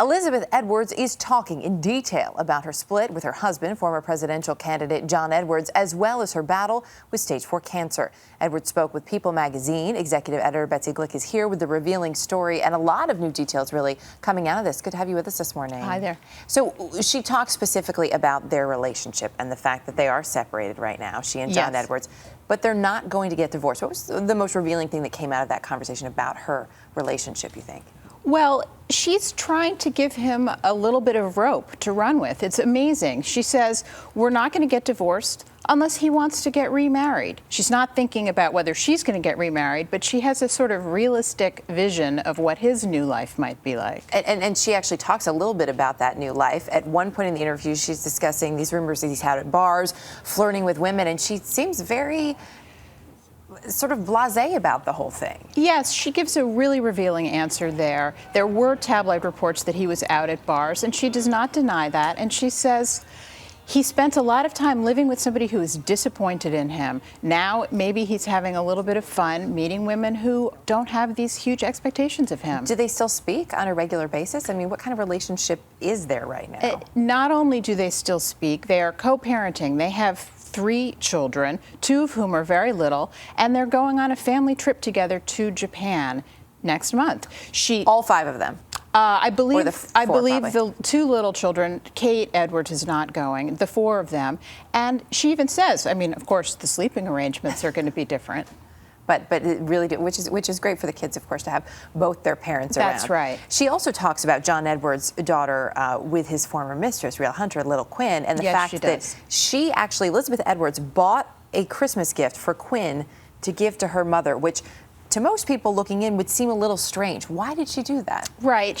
Elizabeth Edwards is talking in detail about her split with her husband, former presidential candidate John Edwards, as well as her battle with stage 4 cancer. Edwards spoke with People magazine. Executive editor Betsy Gleick is here with the revealing story and a lot of new details really coming out of this. Good to have you with us this morning. Hi there. So she talked specifically about their relationship and the fact that they are separated right now, she and John Edwards, but they're not going to get divorced. What was the most revealing thing that came out of that conversation about her relationship, you think? Well, she's trying to give him a little bit of rope to run with. It's amazing. She says, we're not going to get divorced unless he wants to get remarried. She's not thinking about whether she's going to get remarried, but she has a sort of realistic vision of what his new life might be like. And she actually talks a little bit about that new life. At one point in the interview, she's discussing these rumors that he's had at bars, flirting with women, and she seems very sort of blasé about the whole thing. Yes, she gives a really revealing answer there. There were tabloid reports that he was out at bars, and she does not deny that. And she says he spent a lot of time living with somebody who is disappointed in him. Now maybe he's having a little bit of fun meeting women who don't have these huge expectations of him. Do they still speak on a regular basis? I mean, what kind of relationship is there right now? Not only do they still speak, they are co-parenting. They have 3 children, 2 of whom are very little, and they're going on a family trip together to Japan next month. All 5 of them? I believe probably. the 2 little children, Kate Edwards is not going, the 4 of them. And she even says, I mean, of course, the sleeping arrangements are going to be different. But it really which is great for the kids, of course, to have both their parents around. That's right. She also talks about John Edwards' daughter with his former mistress, real hunter, little Quinn, and the fact that she actually, Elizabeth Edwards, bought a Christmas gift for Quinn to give to her mother, which to most people looking in would seem a little strange. Why did she do that? Right.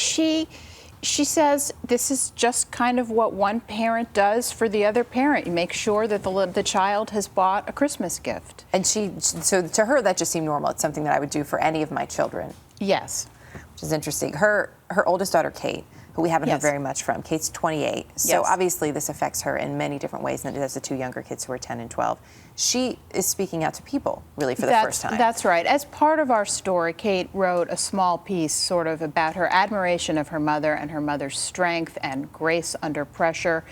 She says this is just kind of what one parent does for the other parent. You make sure that the child has bought a Christmas gift. And so to her, that just seemed normal. It's something that I would do for any of my children. Yes. Which is interesting. Her oldest daughter, Kate, who we haven't heard very much from. Kate's 28. So obviously this affects her in many different ways than it does the 2 younger kids who are 10 and 12. She is speaking out to people, really, for the first time. That's right. As part of our story, Kate wrote a small piece sort of about her admiration of her mother and her mother's strength and grace under pressure.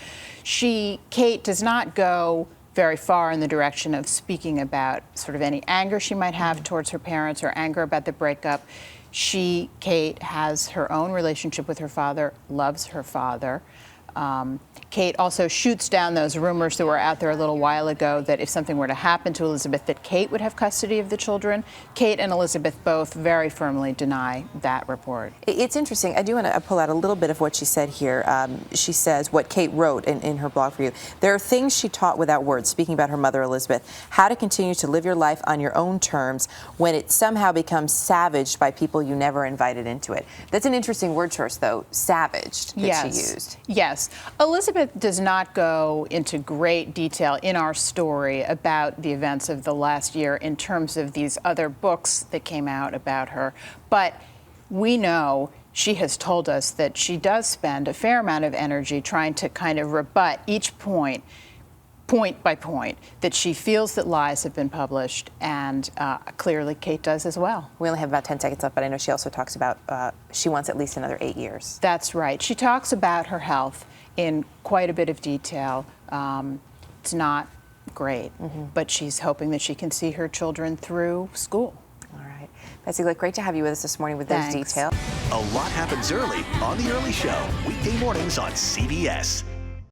Kate does not go very far in the direction of speaking about sort of any anger she might have towards her parents or anger about the breakup. Kate, has her own relationship with her father, loves her father. Kate also shoots down those rumors that were out there a little while ago that if something were to happen to Elizabeth, that Kate would have custody of the children. Kate and Elizabeth both very firmly deny that report. It's interesting. I do want to pull out a little bit of what she said here. She says what Kate wrote in her blog for you. There are things she taught without words, speaking about her mother, Elizabeth, how to continue to live your life on your own terms when it somehow becomes savaged by people you never invited into it. That's an interesting word choice, though, savaged, that she used. Yes. Elizabeth does not go into great detail in our story about the events of the last year in terms of these other books that came out about her. But we know she has told us that she does spend a fair amount of energy trying to kind of rebut each point by point, that she feels that lies have been published, and clearly Kate does as well. We only have about 10 seconds left, but I know she also talks about she wants at least another 8 years. That's right. She talks about her health in quite a bit of detail. It's not great, but she's hoping that she can see her children through school. All right. Betsy Gleick, great to have you with us this morning with those details. A lot happens early on The Early Show, weekday mornings on CBS.